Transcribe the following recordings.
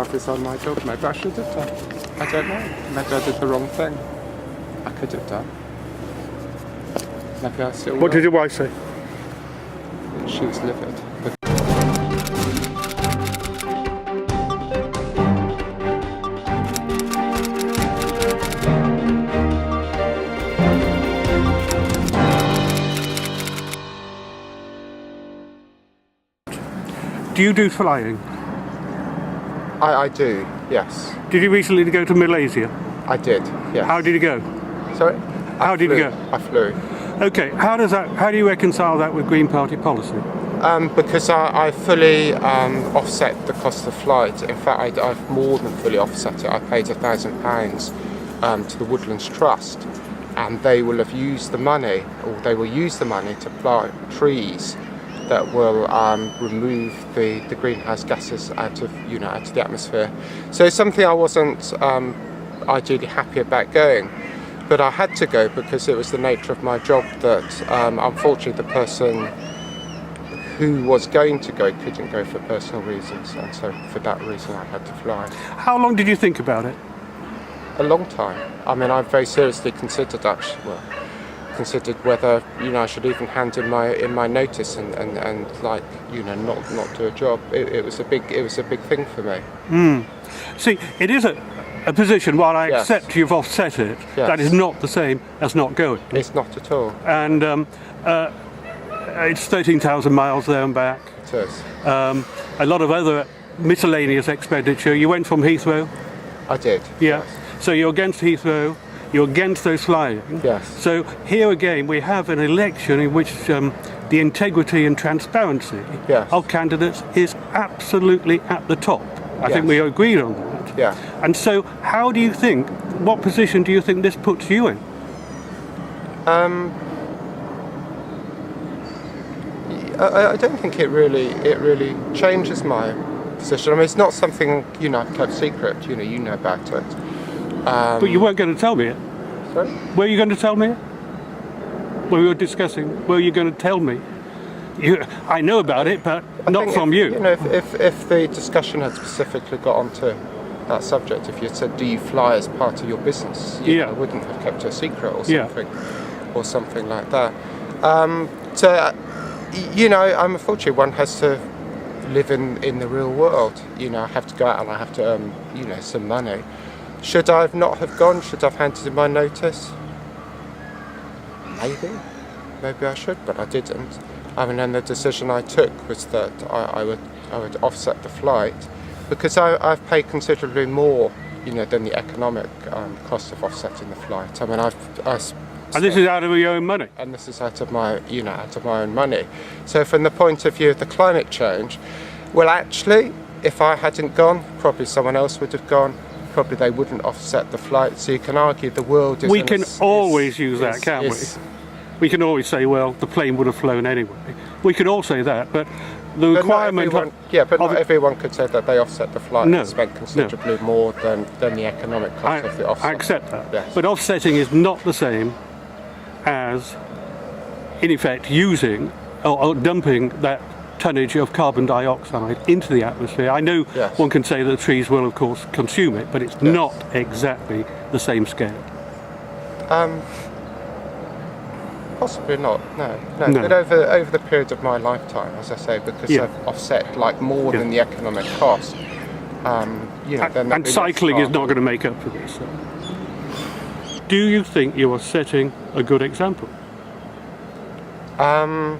office on my job. Maybe I should have done. I don't know. Maybe I did the wrong thing. I could have done. Maybe I still What did your wife say? She was livid. Do you do flying? I do, yes. Did you recently go to Malaysia? I did, yes. How did you go? Sorry? How did you go? I flew. Okay, how do you reconcile that with Green Party policy? Because I fully offset the cost of flight. In fact, I've more than fully offset it. I paid £1,000 to the Woodlands Trust, and they will have used the money, or they will use the money to plant trees that will remove the greenhouse gases out of the atmosphere. So it's something I wasn't ideally happy about going, but I had to go because it was the nature of my job that unfortunately the person who was going to go couldn't go for personal reasons, and so for that reason I had to fly. How long did you think about it? A long time. I mean, I very seriously considered whether I should even hand in my notice and not do a job. It was a big thing for me. See, it is a position. While I Yes. accept you've offset it, Yes. that is not the same as not going. It's not at all. And it's 13,000 miles there and back. It is. A lot of other miscellaneous expenditure. You went from Heathrow. I did. Yeah. So you're against Heathrow. You're against those flying. Yes. So here again, we have an election in which the integrity and transparency Yes. of candidates is absolutely at the top. I think Yes. we agreed on that. Yeah. And so, what position do you think this puts you in? I don't think it really changes my position. I mean, it's not something I've kept secret. You know about it. But you weren't going to tell me it. Sorry? Were you going to tell me it? When we were discussing, were you going to tell me? I know about it, but not from you. If the discussion had specifically got onto that subject, if you said, "Do you fly as part of your business?" I wouldn't have kept it a secret or something, or something like that. I'm unfortunately one has to live in the real world. I have to go out and I have to earn, some money. Should I not have gone? Should I have handed in my notice? Maybe I should, but I didn't. And the decision I took was that I would offset the flight because I've paid considerably more, than the economic cost of offsetting the flight. I mean, And this is out of your own money. And this is out of my own money. So from the point of view of the climate change, well, actually, if I hadn't gone, probably someone else would have gone. Probably they wouldn't offset the flight. So you can argue the world is. We can always use that, can't we? We can always say, well, the plane would have flown anyway. We could all say that, but the requirement. Not everyone could say that they offset the flight and spent considerably more than the economic cost of the offset. I accept that. Yes. But offsetting is not the same as, in effect, using or dumping that tonnage of carbon dioxide into the atmosphere. I know one can say that the trees will, of course, consume it, but it's not exactly the same scale. Possibly not. No. But over the period of my lifetime, as I say, because I've offset more than the economic cost. And cycling is not going to make up for this. Do you think you are setting a good example? I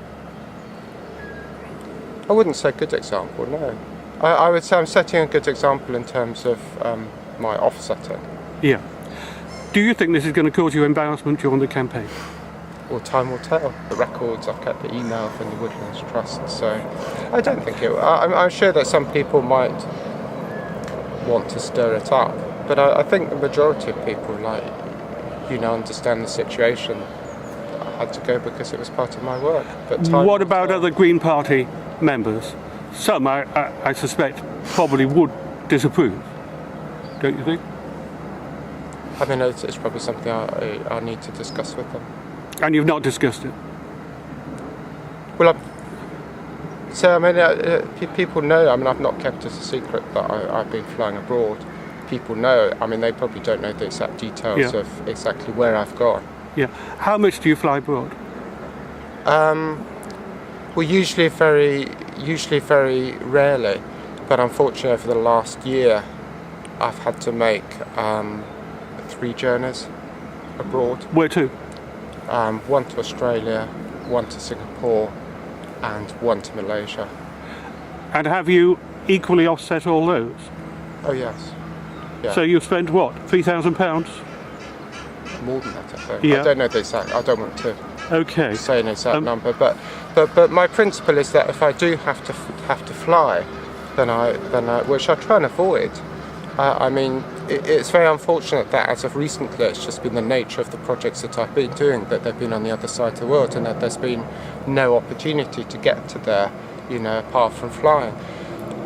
wouldn't say good example, no. I would say I'm setting a good example in terms of my offsetting. Yeah. Do you think this is going to cause you embarrassment during the campaign? Well, time will tell. The records, I've kept the email from the Woodlands Trust, so I don't think it will. I'm sure that some people might want to stir it up, but I think the majority of people understand the situation. I had to go because it was part of my work. But what about other Green Party members? Some, I suspect, probably would disapprove. Don't you think? I mean, it's probably something I need to discuss with them. And you've not discussed it? Well, So I mean, people know. I mean, I've not kept it a secret that I've been flying abroad. People know. I mean, they probably don't know the exact details of exactly where I've gone. Yeah. How much do you fly abroad? Well, usually very rarely. But unfortunately, over the last year, I've had to make 3 journeys abroad. Where to? One to Australia, one to Singapore, and one to Malaysia. And have you equally offset all those? Oh yes. Yeah. So you've spent what, £3,000? More than that, I think. Yeah. I don't know the exact. I don't want to say an exact number, but my principle is that if I do have to fly, then I which I try and avoid. I mean, it's very unfortunate that as of recently, it's just been the nature of the projects that I've been doing that they've been on the other side of the world, and that there's been no opportunity to get to there, apart from flying.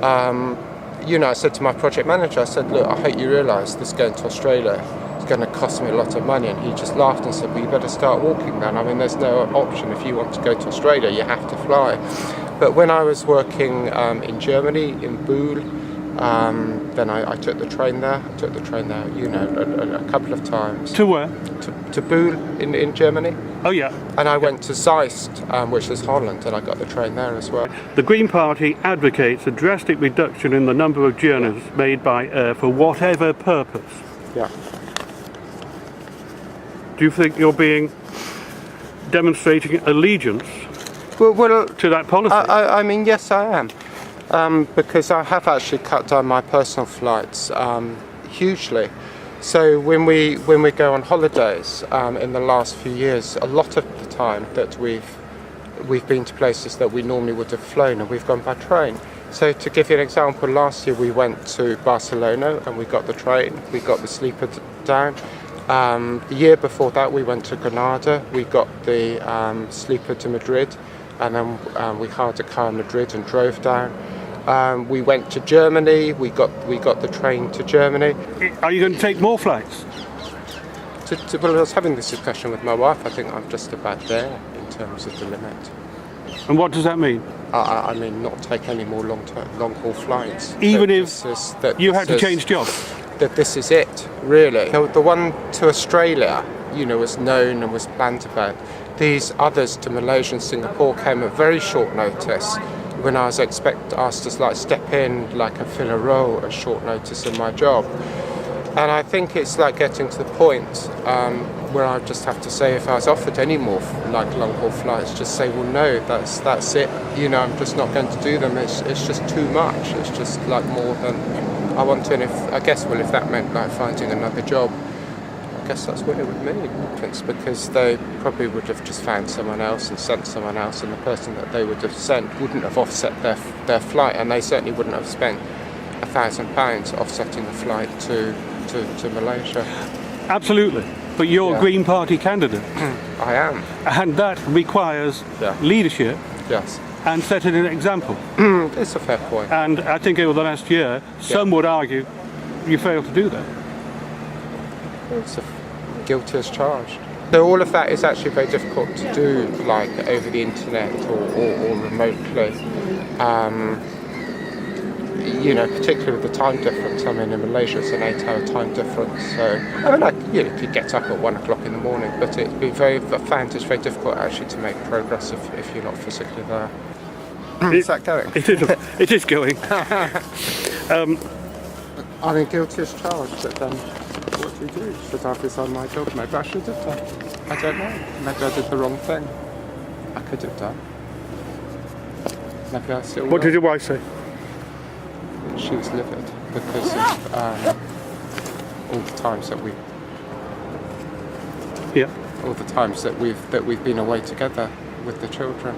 I said to my project manager, I said, look, I hope you realise this going to Australia is going to cost me a lot of money. And he just laughed and said, well, you better start walking then. I mean, there's no option. If you want to go to Australia, you have to fly. But when I was working in Germany, in Buhl, then I took the train there. I took the train there, a couple of times. To where? To Buhl in Germany. Oh, yeah. And I went to Zeist, which is Holland, and I got the train there as well. The Green Party advocates a drastic reduction in the number of journeys made by air for whatever purpose. Yeah. Do you think you're demonstrating allegiance to that policy? I mean, yes, I am. Because I have actually cut down my personal flights hugely. So when we go on holidays in the last few years, a lot of the time that we've been to places that we normally would have flown, and we've gone by train. So to give you an example, last year we went to Barcelona and we got the train, we got the sleeper down. The year before that we went to Granada, we got the sleeper to Madrid, and then we hired a car in Madrid and drove down. We went to Germany. We got the train to Germany. Are you going to take more flights? Well, I was having this discussion with my wife. I think I'm just about there in terms of the limit. And what does that mean? I mean, not take any more long-haul flights. Even if you had to change jobs? That this is it, really. The one to Australia, was known and was planned about. These others to Malaysia and Singapore came at very short notice, when I was asked to step in and fill a role at short notice in my job. And I think it's getting to the point where I just have to say, if I was offered any more long haul flights, just say, well, no, that's it. I'm just not going to do them. It's just too much. It's just more than I want to. And if that meant finding another job, I guess that's what it would mean. It's because they probably would have just found someone else and sent someone else, and the person that they would have sent wouldn't have offset their flight, and they certainly wouldn't have spent £1,000 offsetting the flight to Malaysia. Absolutely. But you're a Green Party candidate. I am. And that requires leadership. Yes. And setting an example. It's a fair point. And I think over the last year, some would argue you failed to do that. It's guilty as charged. So all of that is actually very difficult to do, over the internet or remotely. Particularly with the time difference. I mean, in Malaysia it's an 8-hour time difference. So you could get up at 1 o'clock in the morning, but I found it's very difficult actually to make progress if you're not physically there. Is that going? It is going. I mean, guilty as charged, but then what do you do? Should I have resigned my job? Maybe I should have done. I don't know. Maybe I did the wrong thing. I could have done. Maybe I still will. What did your wife say? She was livid because of all the times that we've been away together with the children.